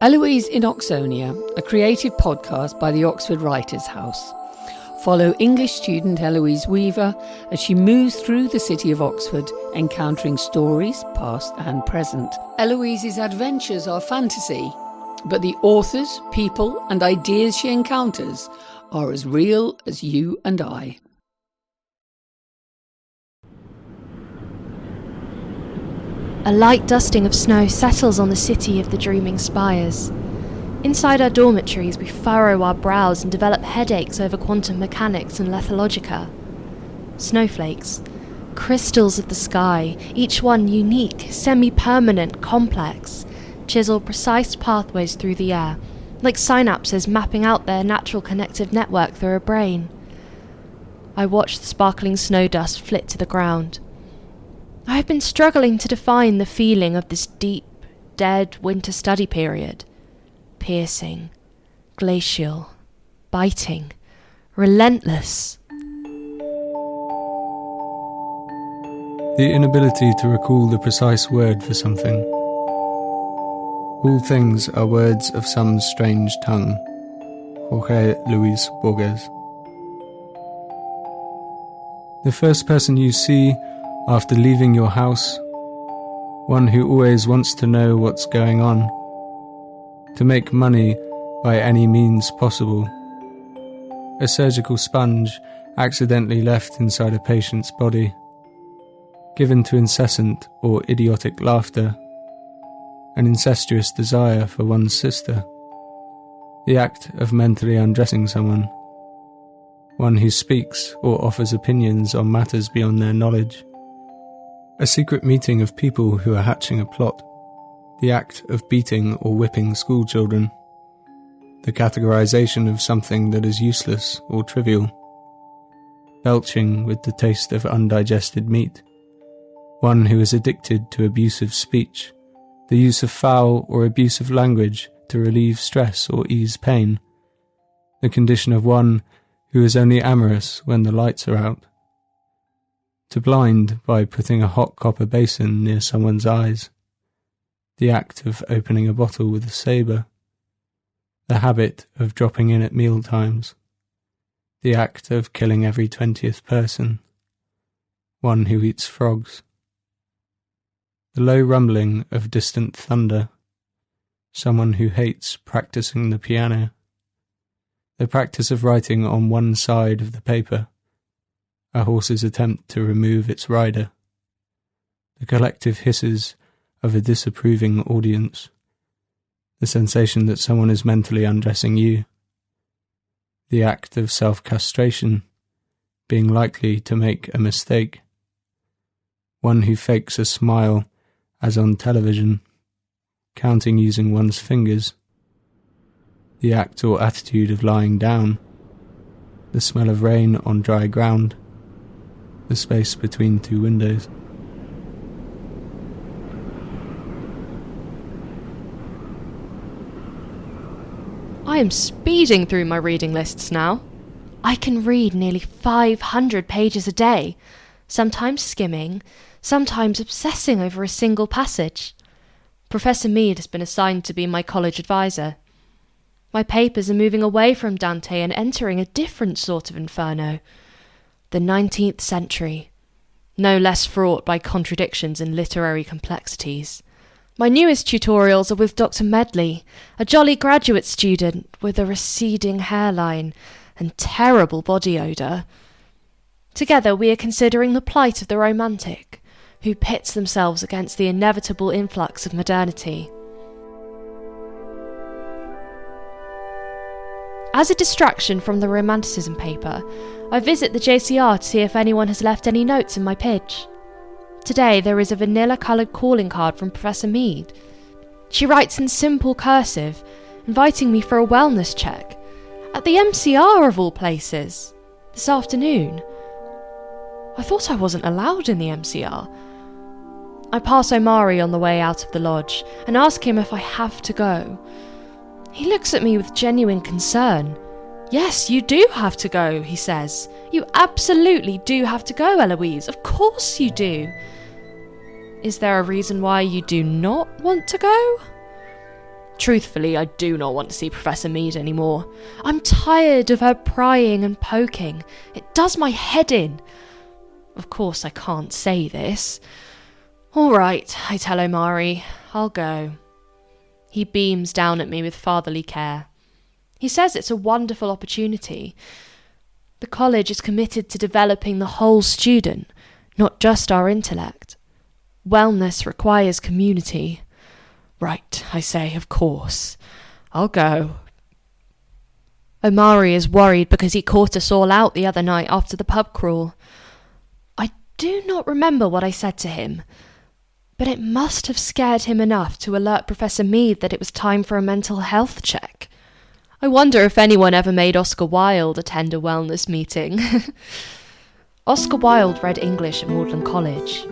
Eloise in Oxonia, a creative podcast by the Oxford Writers' House. Follow English student Eloise Weaver as she moves through the city of Oxford, encountering stories, past and present. Eloise's adventures are fantasy, but the authors, people and ideas she encounters are as real as you and I. A light dusting of snow settles on the city of the dreaming spires. Inside our dormitories, we furrow our brows and develop headaches over quantum mechanics and lethologica. Snowflakes, crystals of the sky, each one unique, semi-permanent, complex, chisel precise pathways through the air, like synapses mapping out their natural connective network through a brain. I watch the sparkling snow dust flit to the ground. I have been struggling to define the feeling of this deep, dead winter study period. Piercing, glacial, biting, relentless. The inability to recall the precise word for something. All things are words of some strange tongue. Jorge Luis Borges. The first person you see after leaving your house, one who always wants to know what's going on, to make money by any means possible. A surgical sponge accidentally left inside a patient's body, given to incessant or idiotic laughter, an incestuous desire for one's sister, the act of mentally undressing someone, one who speaks or offers opinions on matters beyond their knowledge, a secret meeting of people who are hatching a plot, the act of beating or whipping schoolchildren, the categorization of something that is useless or trivial, belching with the taste of undigested meat, one who is addicted to abusive speech, the use of foul or abusive language to relieve stress or ease pain, the condition of one who is only amorous when the lights are out, to blind by putting a hot copper basin near someone's eyes, the act of opening a bottle with a sabre, the habit of dropping in at meal times, the act of killing every 20th person, one who eats frogs, the low rumbling of distant thunder, someone who hates practicing the piano, the practice of writing on one side of the paper, a horse's attempt to remove its rider, the collective hisses of a disapproving audience, the sensation that someone is mentally undressing you, the act of self-castration, being likely to make a mistake, one who fakes a smile as on television, counting using one's fingers, the act or attitude of lying down, the smell of rain on dry ground, the space between two windows. I am speeding through my reading lists now. I can read nearly 500 pages a day, sometimes skimming, sometimes obsessing over a single passage. Professor Mead has been assigned to be my college advisor. My papers are moving away from Dante and entering a different sort of inferno. The 19th century, no less fraught by contradictions and literary complexities. My newest tutorials are with Dr. Medley, a jolly graduate student with a receding hairline and terrible body odour. Together we are considering the plight of the romantic, who pits themselves against the inevitable influx of modernity. As a distraction from the Romanticism paper, I visit the JCR to see if anyone has left any notes in my pitch. Today there is a vanilla-coloured calling card from Professor Mead. She writes in simple cursive, inviting me for a wellness check, at the MCR of all places, this afternoon. I thought I wasn't allowed in the MCR. I pass Omari on the way out of the lodge and ask him if I have to go. He looks at me with genuine concern. "Yes, you do have to go," he says. "You absolutely do have to go, Eloise. Of course you do." Is there a reason why you do not want to go? Truthfully, I do not want to see Professor Mead anymore. I'm tired of her prying and poking. It does my head in. Of course, I can't say this. All right, I tell Omari, I'll go. He beams down at me with fatherly care. He says it's a wonderful opportunity. The college is committed to developing the whole student, not just our intellect. Wellness requires community. Right, I say, of course. I'll go. Omari is worried because he caught us all out the other night after the pub crawl. I do not remember what I said to him, but it must have scared him enough to alert Professor Mead that it was time for a mental health check. I wonder if anyone ever made Oscar Wilde attend a wellness meeting. Oscar Wilde read English at Magdalen College.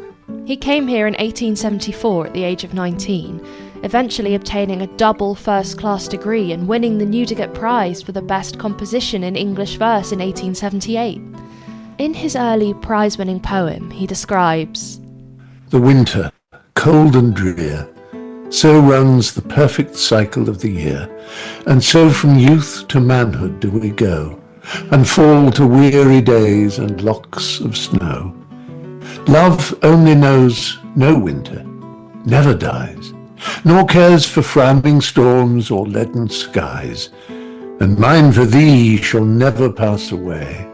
He came here in 1874 at the age of 19, eventually obtaining a double first-class degree and winning the Newdigate Prize for the best composition in English verse in 1878. In his early prize-winning poem, he describes, "The winter, cold and drear, so runs the perfect cycle of the year, and so from youth to manhood do we go, and fall to weary days and locks of snow. Love only knows no winter, never dies, nor cares for frowning storms or leaden skies, and mine for thee shall never pass away,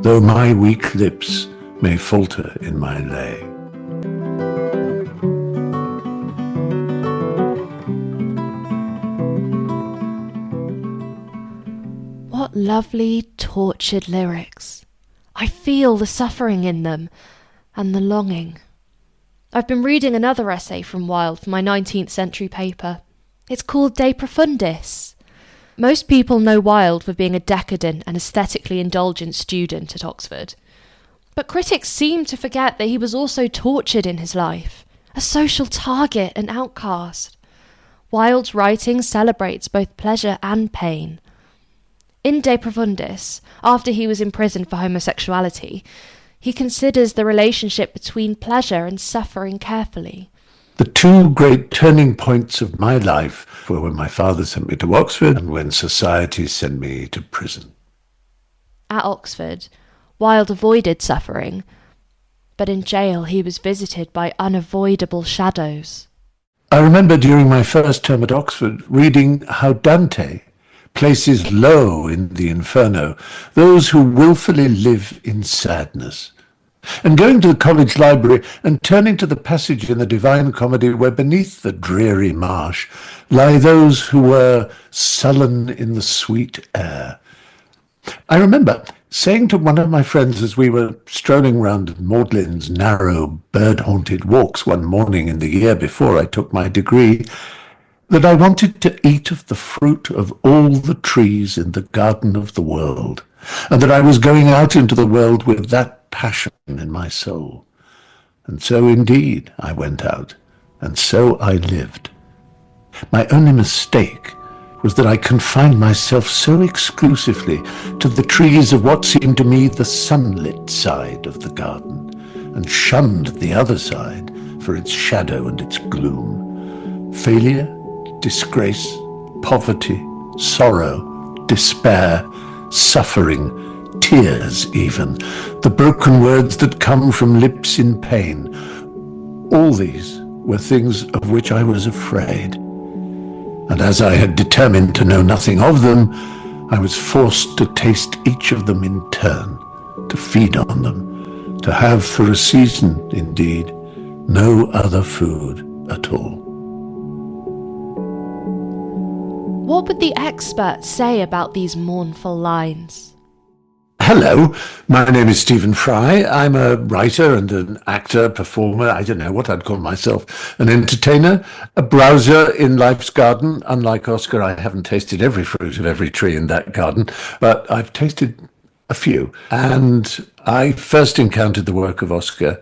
though my weak lips may falter in my lay." What lovely, tortured lyrics. I feel the suffering in them, and the longing. I've been reading another essay from Wilde for my 19th century paper. It's called De Profundis. Most people know Wilde for being a decadent and aesthetically indulgent student at Oxford. But critics seem to forget that he was also tortured in his life, a social target and outcast. Wilde's writing celebrates both pleasure and pain. In De Profundis, after he was imprisoned for homosexuality, he considers the relationship between pleasure and suffering carefully. "The two great turning points of my life were when my father sent me to Oxford and when society sent me to prison." At Oxford, Wilde avoided suffering, but in jail he was visited by unavoidable shadows. I remember during my first term at Oxford reading how Dante places low in the Inferno those who willfully live in sadness, and going to the college library and turning to the passage in the Divine Comedy where beneath the dreary marsh lie those who were sullen in the sweet air. I remember saying to one of my friends as we were strolling round Magdalen's narrow, bird-haunted walks one morning in the year before I took my degree, that I wanted to eat of the fruit of all the trees in the garden of the world, and that I was going out into the world with that passion in my soul. And so indeed I went out, and so I lived. My only mistake was that I confined myself so exclusively to the trees of what seemed to me the sunlit side of the garden, and shunned the other side for its shadow and its gloom. Failure, disgrace, poverty, sorrow, despair, suffering, tears even, the broken words that come from lips in pain, all these were things of which I was afraid. And as I had determined to know nothing of them, I was forced to taste each of them in turn, to feed on them, to have for a season, indeed, no other food at all. What would the experts say about these mournful lines? Hello, my name is Stephen Fry. I'm a writer and an actor, performer, I don't know what I'd call myself, an entertainer, a browser in life's garden. Unlike Oscar, I haven't tasted every fruit of every tree in that garden, but I've tasted a few. And I first encountered the work of Oscar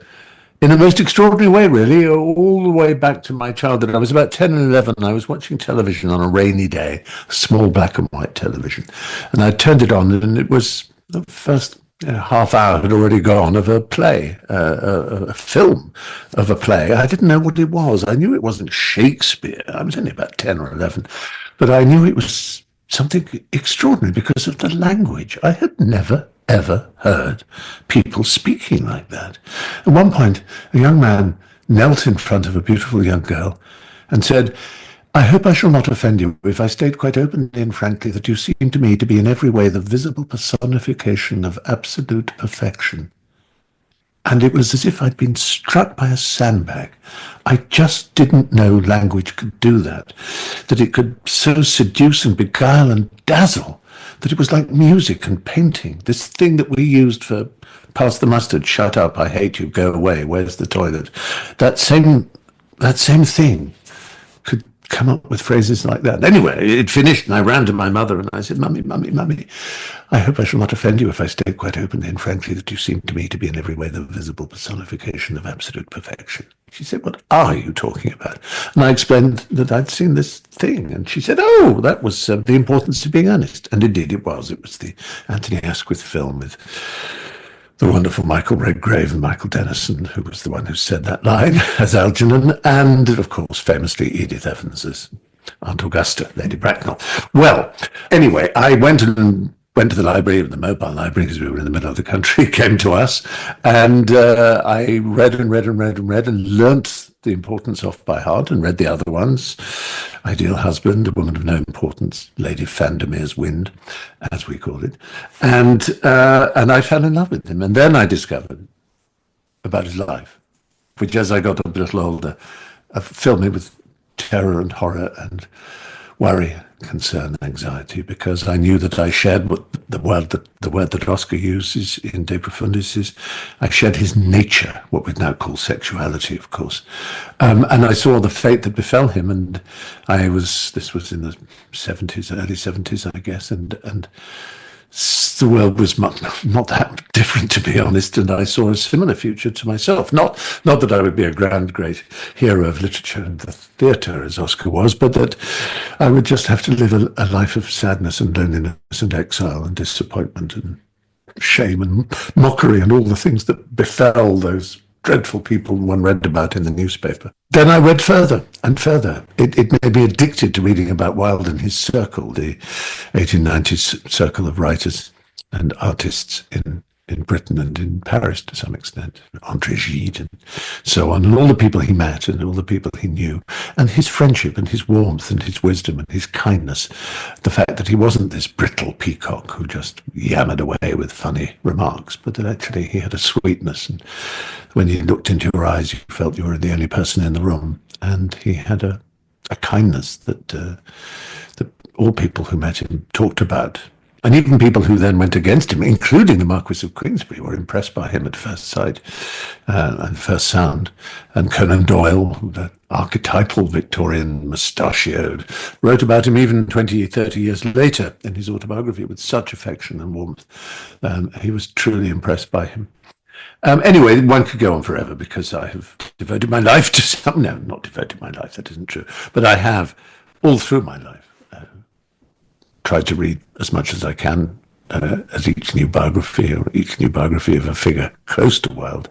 in a most extraordinary way, really, all the way back to my childhood. I was about 10 and 11. I was watching television on a rainy day, small black and white television, and I turned it on, and it was the first half hour had already gone of a play, a film of a play. I didn't know what it was. I knew it wasn't Shakespeare. I was only about 10 or 11, but I knew it was something extraordinary because of the language. I had never, ever heard people speaking like that. At one point, a young man knelt in front of a beautiful young girl and said, "I hope I shall not offend you if I state quite openly and frankly that you seem to me to be in every way the visible personification of absolute perfection." And it was as if I'd been struck by a sandbag. I just didn't know language could do that it could so seduce and beguile and dazzle, that it was like music and painting, this thing that we used for pass the mustard, shut up, I hate you, go away, where's the toilet? That same thing could come up with phrases like that. Anyway, it finished and I ran to my mother and I said, "Mummy, mummy, mummy, I hope I shall not offend you if I state quite openly and frankly that you seem to me to be in every way the visible personification of absolute perfection." She said, "What are you talking about?" And I explained that I'd seen this thing. And she said, "Oh, that was the importance of being earnest." And indeed it was. It was the Anthony Asquith film with the wonderful Michael Redgrave and Michael Dennison, who was the one who said that line as Algernon, and of course, famously Edith Evans as Aunt Augusta, Lady Bracknell. Well, anyway, I went to the library, the mobile library, because we were in the middle of the country, came to us, and I read and learnt the importance off by heart and read the other ones. Ideal Husband, A Woman of No Importance, Lady Vandermeer's Wind, as we called it. And I fell in love with him. And then I discovered about his life, which as I got a little older, filled me with terror and horror and worry, concern, anxiety, because I knew that I shared what the word that Oscar uses in De Profundis is, I shared his nature, what we now call sexuality, of course. And I saw the fate that befell him, and this was in the 70s, early 70s, I guess, and the world was not that different, to be honest, and I saw a similar future to myself. Not that I would be a great hero of literature and the theatre as Oscar was, but that I would just have to live a life of sadness and loneliness and exile and disappointment and shame and mockery and all the things that befell those dreadful people one read about in the newspaper. Then I read further and further. It made me addicted to reading about Wilde and his circle, the 1890s circle of writers and artists in Britain and in Paris to some extent, André Gide and so on, and all the people he met and all the people he knew, and his friendship and his warmth and his wisdom and his kindness, the fact that he wasn't this brittle peacock who just yammered away with funny remarks, but that actually he had a sweetness, and when he looked into your eyes you felt you were the only person in the room, and he had a kindness that all people who met him talked about. And even people who then went against him, including the Marquis of Queensberry, were impressed by him at first sight and first sound. And Conan Doyle, the archetypal Victorian mustachioed, wrote about him even 20, 30 years later in his autobiography with such affection and warmth. He was truly impressed by him. Anyway, one could go on forever because I have devoted my life to some... No, not devoted my life, that isn't true. But I have, all through my life, tried to read as much as I can as each new biography of a figure close to Wilde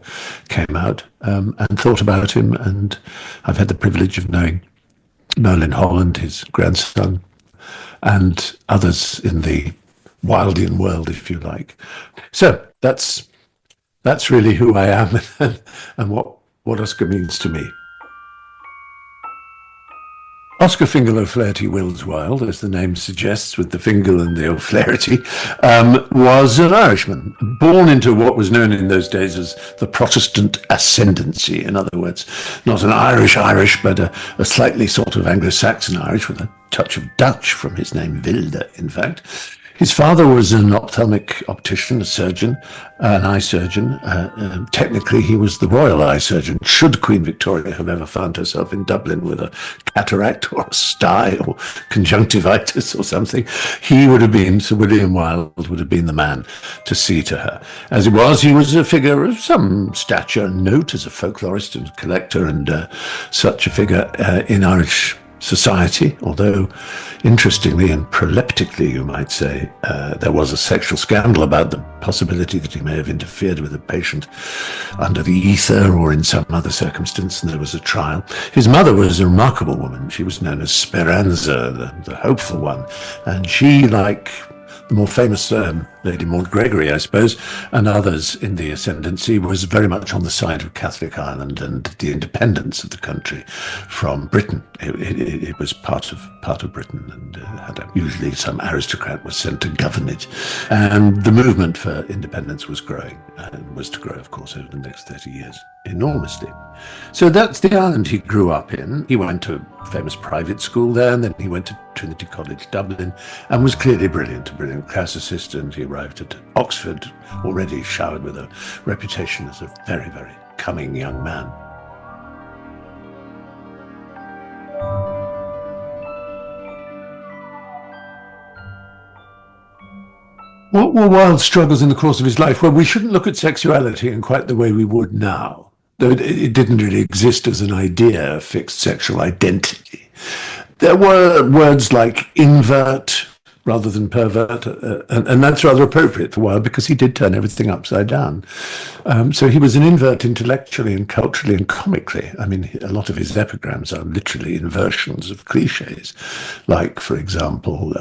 came out, and thought about him. And I've had the privilege of knowing Merlin Holland, his grandson, and others in the Wildean world, if you like. So that's really who I am and what Oscar means to me. Oscar Fingal O'Flaherty Wills Wilde, as the name suggests, with the Fingal and the O'Flaherty, was an Irishman, born into what was known in those days as the Protestant ascendancy. In other words, not an Irish, but a slightly sort of Anglo-Saxon Irish with a touch of Dutch from his name, Wilde, in fact. His father was an ophthalmic optician, a surgeon, an eye surgeon. Technically, he was the royal eye surgeon. Should Queen Victoria have ever found herself in Dublin with a cataract or a stye or conjunctivitis or something, he would have been, Sir William Wilde would have been the man to see to her. As it was, he was a figure of some stature and note as a folklorist and collector, and such a figure in Irish society, although interestingly and proleptically, you might say, there was a sexual scandal about the possibility that he may have interfered with a patient under the ether or in some other circumstance, and there was a trial. His mother was a remarkable woman. She was known as Speranza, the hopeful one, and she, like the more famous Lady Maud Gregory, I suppose, and others in the ascendancy, was very much on the side of Catholic Ireland and the independence of the country from Britain. It was part of Britain, and usually some aristocrat was sent to govern it. And the movement for independence was growing, and was to grow, of course, over the next 30 years enormously. So that's the island he grew up in. He went to a famous private school there, and then he went to Trinity College, Dublin, and was clearly brilliant, a brilliant classicist. And he arrived at Oxford already showered with a reputation as a very, very coming young man. What were Wilde's struggles in the course of his life? Well, we shouldn't look at sexuality in quite the way we would now, though it didn't really exist as an idea, a fixed sexual identity. There were words like invert rather than pervert, and that's rather appropriate for Wilde because he did turn everything upside down. So he was an invert intellectually and culturally and comically. I mean, a lot of his epigrams are literally inversions of cliches, like, for example,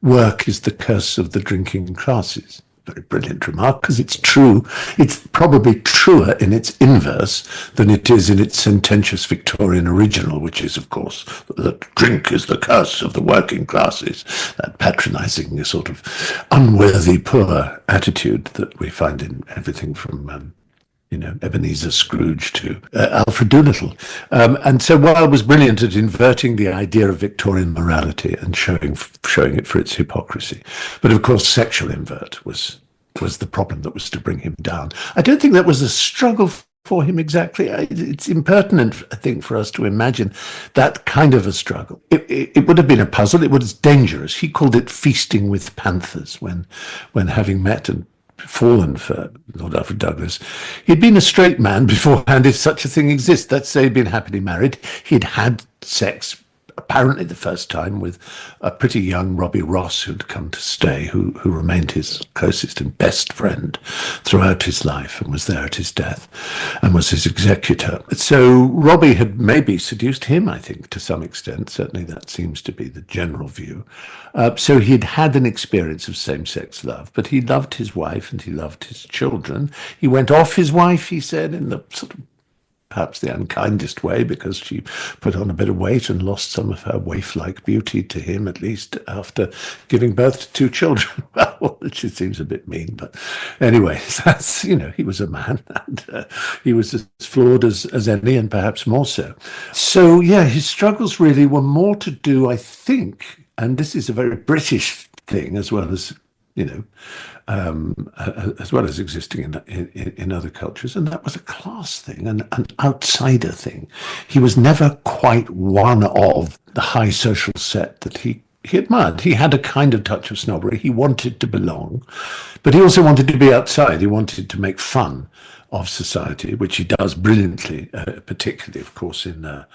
work is the curse of the drinking classes. Very brilliant remark, because it's true. It's probably truer in its inverse than it is in its sententious Victorian original, which is, of course, that drink is the curse of the working classes, that patronizing, sort of unworthy poor attitude that we find in everything from Ebenezer Scrooge to Alfred Doolittle. And so Wilde was brilliant at inverting the idea of Victorian morality and showing it for its hypocrisy. But of course, sexual invert was the problem that was to bring him down. I don't think that was a struggle for him exactly. It's impertinent, I think, for us to imagine that kind of a struggle. It would have been a puzzle. It was dangerous. He called it feasting with panthers when having met and fallen for Lord Alfred Douglas. He'd been a straight man beforehand, if such a thing exists. Let's say he'd been happily married. He'd had sex, apparently the first time, with a pretty young Robbie Ross who'd come to stay, who remained his closest and best friend throughout his life and was there at his death and was his executor. So Robbie had maybe seduced him, I think, to some extent. Certainly that seems to be the general view. So he'd had an experience of same-sex love, but he loved his wife and he loved his children. He went off his wife, he said, in the sort of perhaps the unkindest way, because she put on a bit of weight and lost some of her waif-like beauty to him, at least after giving birth to 2 children. Well, which seems a bit mean, but anyway, that's, he was a man, and he was as flawed as any, and perhaps more so. So, yeah, his struggles really were more to do, I think, and this is a very British thing as well as, as well as existing in other cultures, and that was a class thing, an outsider thing. He was never quite one of the high social set that he admired. He had a kind of touch of snobbery. He wanted to belong, but he also wanted to be outside. He wanted to make fun of society, which he does brilliantly, particularly, of course, in The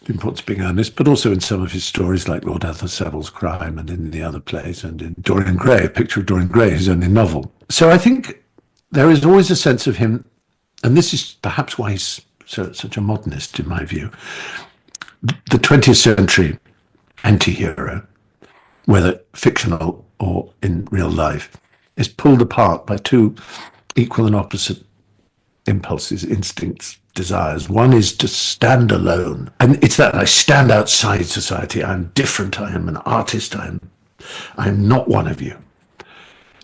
Importance of Being Earnest, but also in some of his stories like Lord Arthur Saville's Crime and in the other plays, and in Dorian Gray, A Picture of Dorian Gray, his only novel. So I think there is always a sense of him, and this is perhaps why he's such a modernist, in my view, the 20th century anti-hero, whether fictional or in real life, is pulled apart by 2 equal and opposite impulses, instincts, desires. One is to stand alone, and it's that I stand outside society. I'm different. I am an artist. I'm not one of you.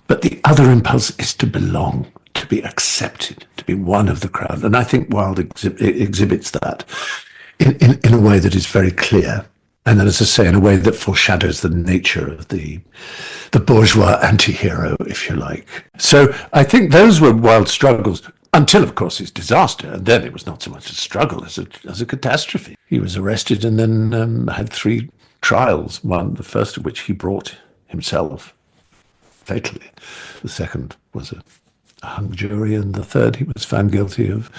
But the other impulse is to belong, to be accepted, to be one of the crowd. And I think Wilde exhibits that in a way that is very clear. And then, as I say, in a way that foreshadows the nature of the bourgeois anti-hero, if you like. So I think those were Wilde's struggles, until, of course, his disaster. And then it was not so much a struggle as a catastrophe. He was arrested and then had 3 trials, the first of which he brought himself, fatally. The second was a hung jury, and the third he was found guilty of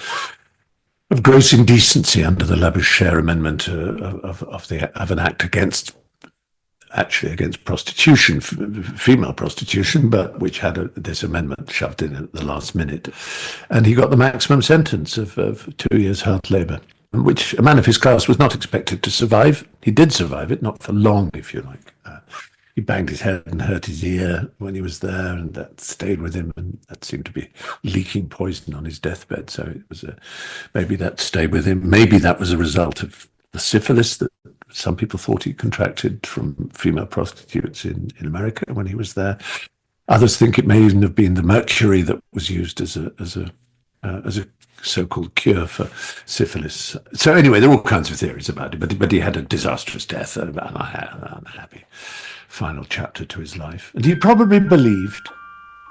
of gross indecency under the Labouchere amendment of an act against prostitution, female prostitution, but which had this amendment shoved in at the last minute. And he got the maximum sentence of 2 years hard labour, which a man of his class was not expected to survive. He did survive it, not for long, if you like. He banged his head and hurt his ear when he was there, and that stayed with him, and that seemed to be leaking poison on his deathbed. So it was maybe that stayed with him. Maybe that was a result of the syphilis that some people thought he contracted from female prostitutes in America when he was there. Others think it may even have been the mercury that was used as a so-called cure for syphilis. So anyway, there are all kinds of theories about it, but he had a disastrous death, an unhappy final chapter to his life. And he probably believed,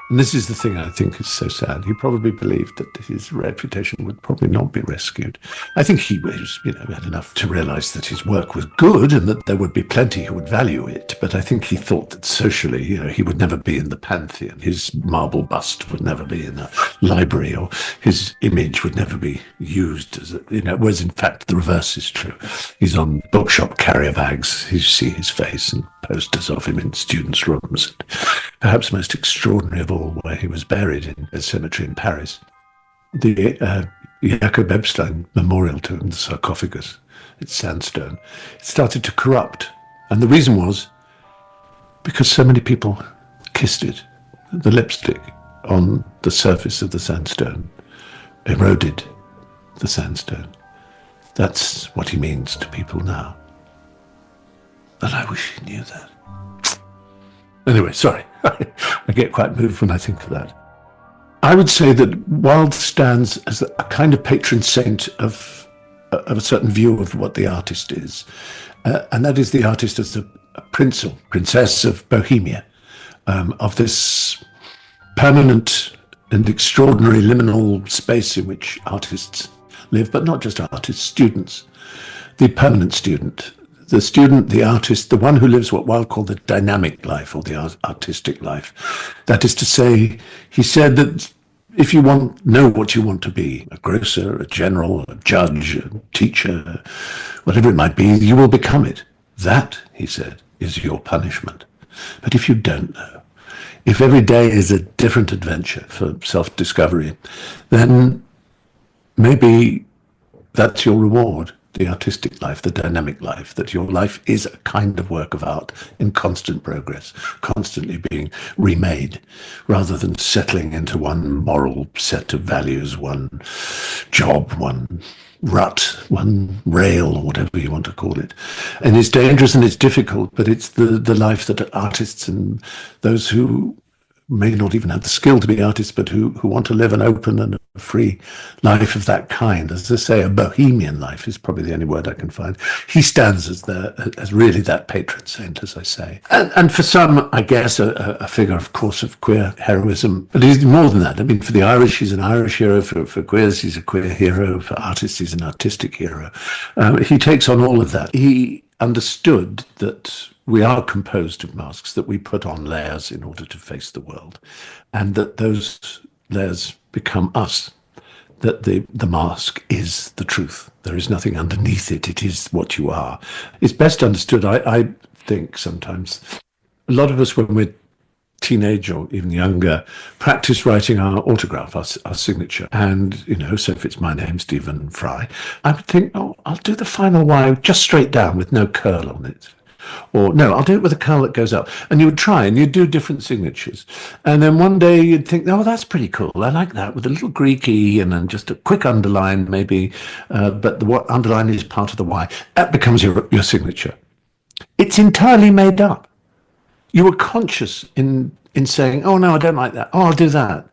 and this is the thing I think is so sad, he probably believed that his reputation would probably not be rescued. I think he was, had enough to realize that his work was good and that there would be plenty who would value it. But I think he thought that socially, he would never be in the pantheon. His marble bust would never be in a library, or his image would never be used as whereas in fact the reverse is true. He's on bookshop carrier bags. You see his face and posters of him in students' rooms. Perhaps most extraordinary of all, where he was buried in a cemetery in Paris, the Jacob Epstein memorial to him, the sarcophagus, it's sandstone, it started to corrupt. And the reason was because so many people kissed it. The lipstick on the surface of the sandstone eroded the sandstone. That's what he means to people now. And I wish he knew that. Anyway, sorry, I get quite moved when I think of that. I would say that Wilde stands as a kind of patron saint of a certain view of what the artist is. And that is the artist as a prince or princess of Bohemia, of this permanent and extraordinary liminal space in which artists live, but not just artists, students. The permanent student, the artist, the one who lives what Wilde called the dynamic life, or the artistic life. That is to say, he said that if you know what you want to be, a grocer, a general, a judge, a teacher, whatever it might be, you will become it. That, he said, is your punishment. But if you don't know, if every day is a different adventure for self-discovery, then maybe that's your reward. The artistic life, the dynamic life, that your life is a kind of work of art in constant progress, constantly being remade, rather than settling into one moral set of values, one job, one rut, one rail, or whatever you want to call it. And it's dangerous and it's difficult, but it's the life that artists and those who may not even have the skill to be artists, but who want to live an open and a free life of that kind. As I say, a bohemian life is probably the only word I can find. He stands as really that patron saint, as I say. And for some, I guess, a figure, of course, of queer heroism. But he's more than that. I mean, for the Irish, he's an Irish hero. For queers, he's a queer hero. For artists, he's an artistic hero. He takes on all of that. He understood that we are composed of masks, that we put on layers in order to face the world, and that those layers become us, that the mask is the truth. There is nothing underneath it. It is what you are. It's best understood, I think, sometimes. A lot of us, when we're teenage or even younger, practice writing our autograph, our signature. And, so if it's my name, Stephen Fry, I would think, I'll do the final Y just straight down with no curl on it. Or no, I'll do it with a curl that goes up. And you would try and you'd do different signatures. And then one day you'd think, that's pretty cool. I like that, with a little Greek E and then just a quick underline maybe. But the underline is part of the Y. That becomes your signature. It's entirely made up. You were conscious in saying, no, I don't like that. I'll do that.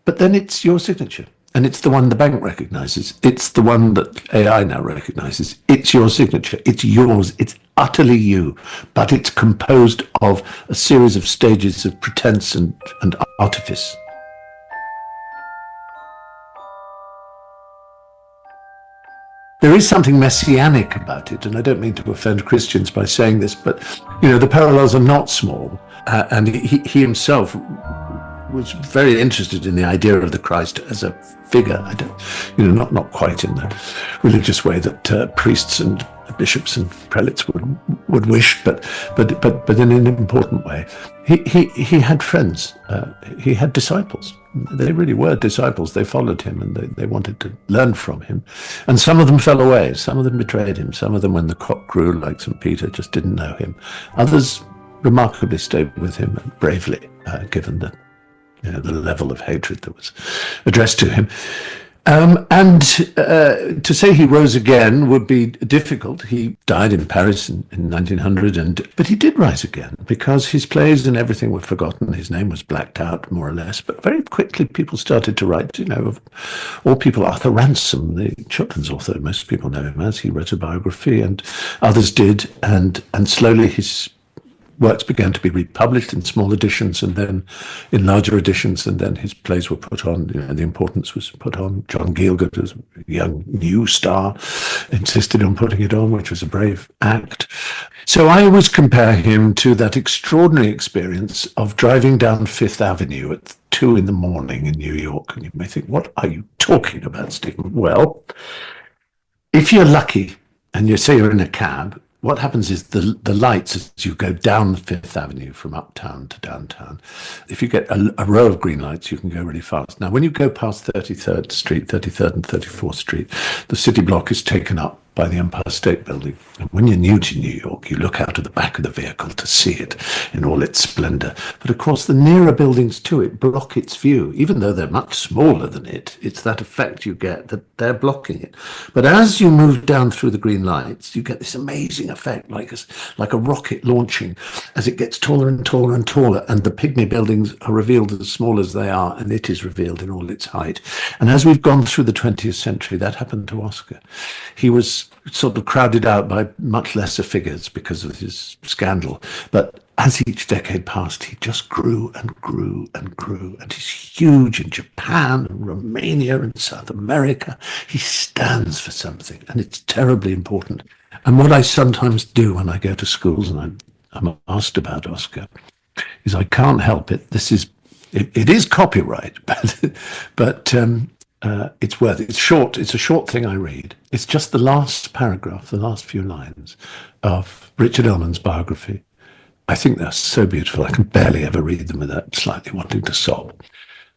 But then it's your signature. And it's the one the bank recognizes. It's the one that AI now recognizes. It's your signature. It's yours. It's utterly you. But it's composed of a series of stages of pretense and artifice. There is something messianic about it, and I don't mean to offend Christians by saying this, but the parallels are not small. And he himself was very interested in the idea of the Christ as a figure. I don't, not quite in the religious way that priests and bishops and prelates would wish, but in an important way. He had friends. He had disciples. They really were disciples. They followed him and they wanted to learn from him. And some of them fell away. Some of them betrayed him. Some of them, when the cock crew, like St. Peter, just didn't know him. Others remarkably stayed with him bravely, given the level of hatred that was addressed to him. And to say he rose again would be difficult. He died in Paris in 1900, but he did rise again because his plays and everything were forgotten. His name was blacked out, more or less. But very quickly, people started to write, of all people, Arthur Ransome, the children's author. Most people know him as. He wrote a biography, and others did. And slowly his works began to be republished in small editions and then in larger editions, and then his plays were put on, the importance was put on. John Gielgud, as a young new star, insisted on putting it on, which was a brave act. So I always compare him to that extraordinary experience of driving down Fifth Avenue at 2 a.m. in New York. And you may think, what are you talking about, Stephen? Well, if you're lucky and you say you're in a cab, what happens is the lights, as you go down Fifth Avenue from uptown to downtown, if you get a row of green lights, you can go really fast. Now, when you go past 33rd Street, 33rd and 34th Street, the city block is taken up by the Empire State Building. And when you're new to New York, you look out of the back of the vehicle to see it in all its splendor. But of course, the nearer buildings to it block its view. Even though they're much smaller than it, it's that effect you get that they're blocking it. But as you move down through the green lights, you get this amazing effect, like a rocket launching, as it gets taller and taller and taller, and the pygmy buildings are revealed as small as they are, and it is revealed in all its height. And as we've gone through the 20th century, that happened to Oscar. He was sort of crowded out by much lesser figures because of his scandal. But as each decade passed, he just grew and grew and grew. And he's huge in Japan and Romania and South America. He stands for something, and it's terribly important. And what I sometimes do when I go to schools and I'm asked about Oscar is I can't help it. It is copyright, but it's worth it. It's short. It's a short thing I read. It's just the last paragraph, the last few lines of Richard Ellman's biography. I think they're so beautiful. I can barely ever read them without slightly wanting to sob.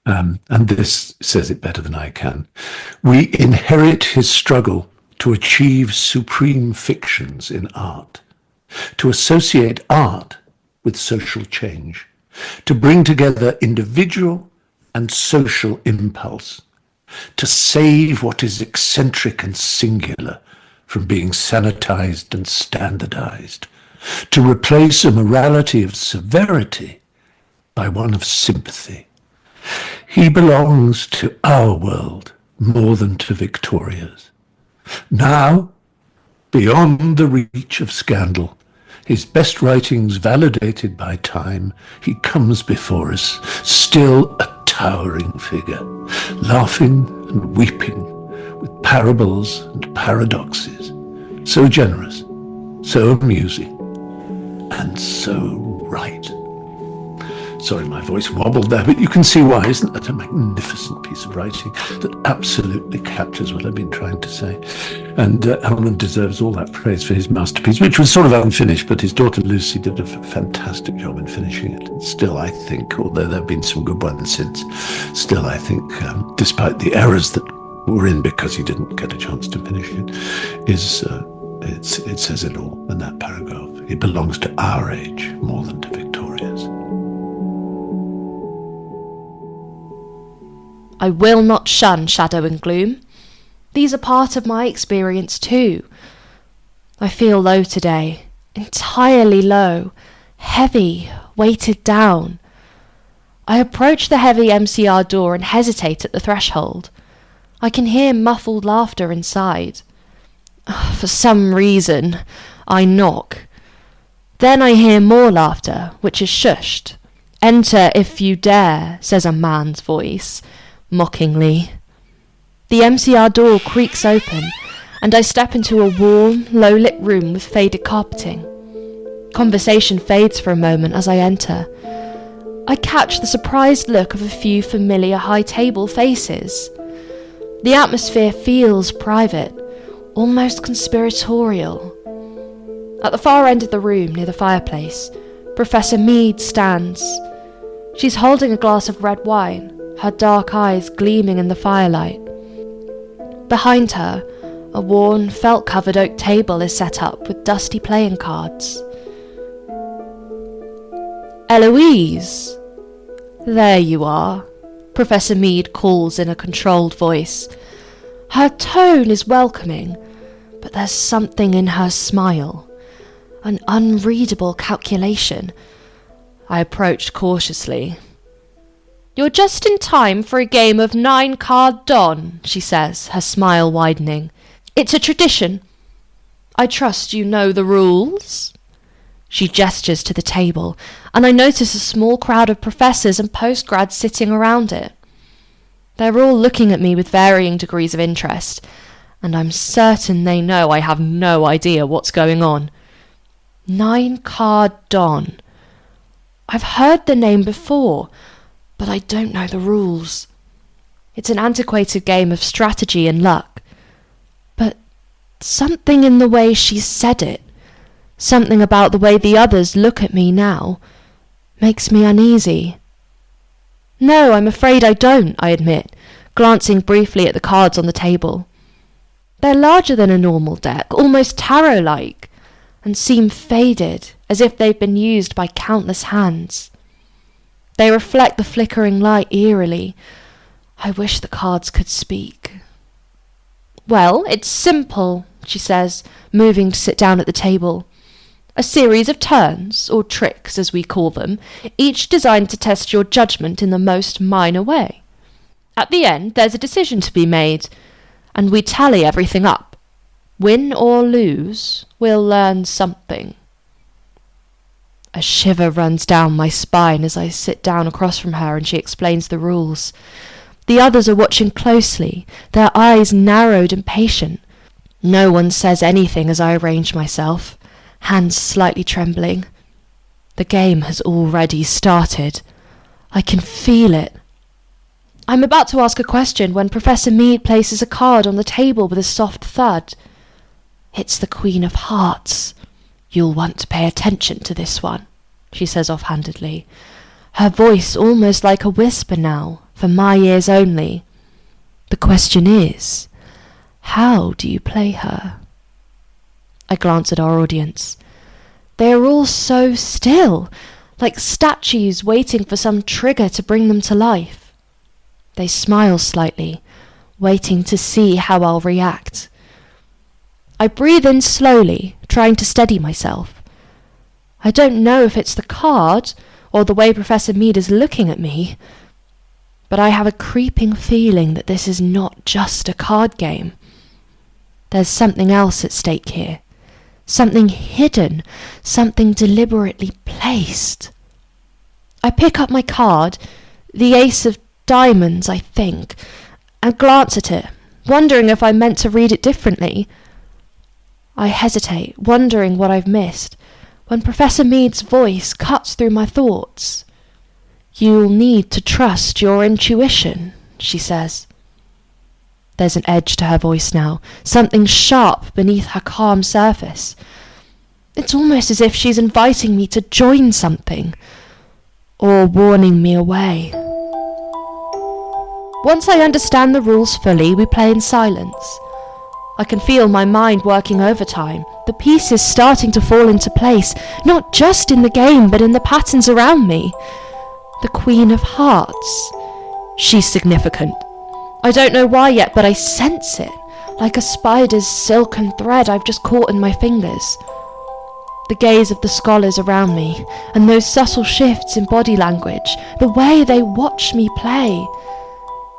And this says it better than I can. We inherit his struggle to achieve supreme fictions in art, to associate art with social change, to bring together individual and social impulse, to save what is eccentric and singular from being sanitized and standardized, to replace a morality of severity by one of sympathy. He belongs to our world more than to Victoria's. Now, beyond the reach of scandal, his best writings validated by time, he comes before us, still a towering figure, laughing and weeping with parables and paradoxes, so generous, so amusing, and so right. Sorry, my voice wobbled there, but you can see why. Isn't that a magnificent piece of writing that absolutely captures what I've been trying to say? And Ellman deserves all that praise for his masterpiece, which was sort of unfinished, but his daughter Lucy did a fantastic job in finishing it. And still, I think, although there have been some good ones since, still, I think, despite the errors that were in because he didn't get a chance to finish it, it says it all in that paragraph. It belongs to our age more than to Victoria's. I will not shun shadow and gloom. These are part of my experience too. I feel low today, entirely low, heavy, weighted down. I approach the heavy MCR door and hesitate at the threshold. I can hear muffled laughter inside. For some reason, I knock. Then I hear more laughter, which is shushed. "Enter if you dare," says a man's voice, mockingly. The MCR door creaks open, and I step into a warm, low-lit room with faded carpeting. Conversation fades for a moment as I enter. I catch the surprised look of a few familiar high table faces. The atmosphere feels private, almost conspiratorial. At the far end of the room, near the fireplace, Professor Mead stands. She's holding a glass of red wine, her dark eyes gleaming in the firelight. Behind her, a worn, felt-covered oak table is set up with dusty playing cards. "Eloise! There you are," Professor Mead calls in a controlled voice. Her tone is welcoming, but there's something in her smile, an unreadable calculation. I approached cautiously. "You're just in time for a game of 9-card Don," she says, her smile widening. "It's a tradition. I trust you know the rules?" She gestures to the table, and I notice a small crowd of professors and postgrads sitting around it. They're all looking at me with varying degrees of interest, and I'm certain they know I have no idea what's going on. 9-card Don. I've heard the name before, but I don't know the rules. It's an antiquated game of strategy and luck. But something in the way she said it, something about the way the others look at me now, makes me uneasy. "No, I'm afraid I don't," I admit, glancing briefly at the cards on the table. They're larger than a normal deck, almost tarot-like, and seem faded, as if they've been used by countless hands. They reflect the flickering light eerily. I wish the cards could speak. "Well, it's simple," she says, moving to sit down at the table. "A series of turns, or tricks as we call them, each designed to test your judgment in the most minor way. At the end, there's a decision to be made, and we tally everything up. Win or lose, we'll learn something." A shiver runs down my spine as I sit down across from her and she explains the rules. The others are watching closely, their eyes narrowed and patient. No one says anything as I arrange myself, hands slightly trembling. The game has already started. I can feel it. I'm about to ask a question when Professor Mead places a card on the table with a soft thud. It's the Queen of Hearts. "You'll want to pay attention to this one," she says offhandedly, her voice almost like a whisper now, for my ears only. "The question is, how do you play her?" I glance at our audience. They are all so still, like statues waiting for some trigger to bring them to life. They smile slightly, waiting to see how I'll react. I breathe in slowly, trying to steady myself. I don't know if it's the card or the way Professor Mead is looking at me, but I have a creeping feeling that this is not just a card game. There's something else at stake here. Something hidden, something deliberately placed. I pick up my card, the Ace of Diamonds, I think, and glance at it, wondering if I meant to read it differently. I hesitate, wondering what I've missed, when Professor Mead's voice cuts through my thoughts. "You'll need to trust your intuition," she says. There's an edge to her voice now, something sharp beneath her calm surface. It's almost as if she's inviting me to join something, or warning me away. Once I understand the rules fully, we play in silence. I can feel my mind working overtime, the pieces starting to fall into place, not just in the game, but in the patterns around me. The Queen of Hearts. She's significant. I don't know why yet, but I sense it, like a spider's silken thread I've just caught in my fingers. The gaze of the scholars around me, and those subtle shifts in body language, the way they watch me play.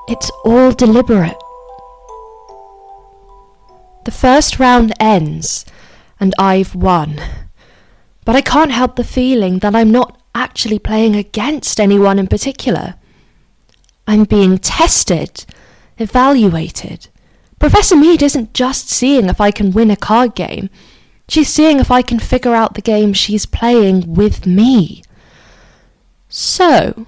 It's all deliberate. The first round ends, and I've won. But I can't help the feeling that I'm not actually playing against anyone in particular. I'm being tested, evaluated. Professor Mead isn't just seeing if I can win a card game. She's seeing if I can figure out the game she's playing with me. "So,"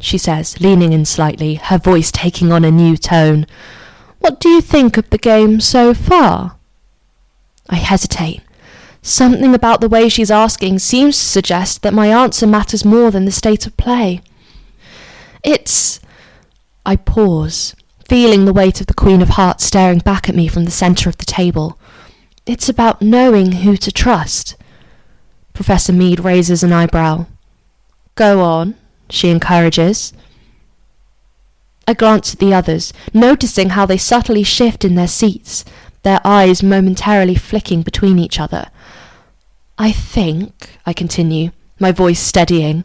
she says, leaning in slightly, her voice taking on a new tone, "what do you think of the game so far?" I hesitate. Something about the way she's asking seems to suggest that my answer matters more than the state of play. I pause, feeling the weight of the Queen of Hearts staring back at me from the centre of the table. It's about knowing who to trust. Professor Mead raises an eyebrow. "Go on," she encourages. I glance at the others, noticing how they subtly shift in their seats, their eyes momentarily flicking between each other. "I think," I continue, my voice steadying,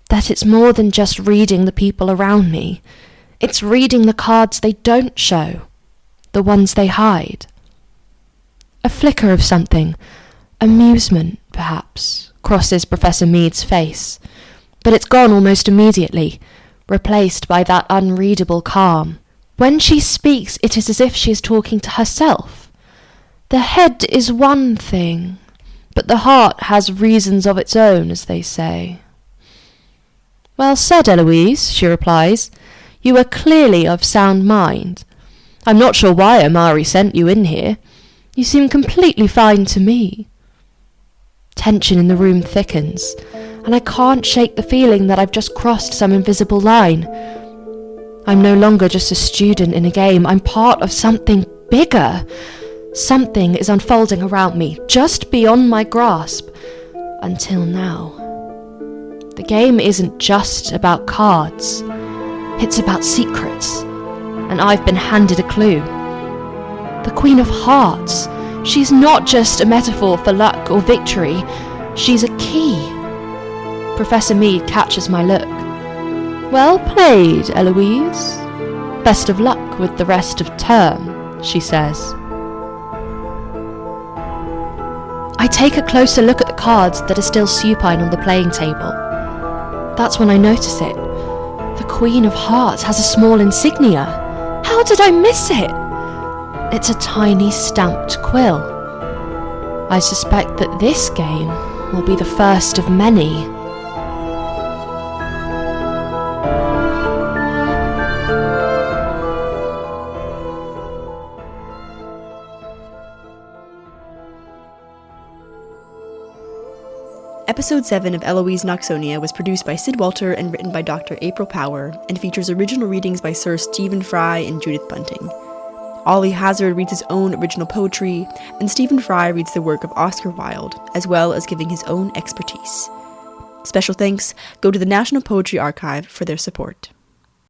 "that it's more than just reading the people around me. It's reading the cards they don't show, the ones they hide." A flicker of something, amusement, perhaps, crosses Professor Mead's face, but it's gone almost immediately, replaced by that unreadable calm. When she speaks, it is as if she is talking to herself. "The head is one thing, but the heart has reasons of its own, as they say." "Well said, Eloise," she replies. "You are clearly of sound mind. I'm not sure why Amari sent you in here. You seem completely fine to me." Tension in the room thickens, and I can't shake the feeling that I've just crossed some invisible line. I'm no longer just a student in a game. I'm part of something bigger. Something is unfolding around me, just beyond my grasp, until now. The game isn't just about cards. It's about secrets, and I've been handed a clue. The Queen of Hearts. She's not just a metaphor for luck or victory. She's a key. Professor Mead catches my look. "Well played, Eloise. Best of luck with the rest of term," she says. I take a closer look at the cards that are still supine on the playing table. That's when I notice it. The Queen of Hearts has a small insignia. How did I miss it? It's a tiny stamped quill. I suspect that this game will be the first of many. Episode 7 of Eloise Noxonia was produced by Sid Walter and written by Dr. April Power, and features original readings by Sir Stephen Fry and Judith Bunting. Ollie Hazard reads his own original poetry, and Stephen Fry reads the work of Oscar Wilde, as well as giving his own expertise. Special thanks go to the National Poetry Archive for their support.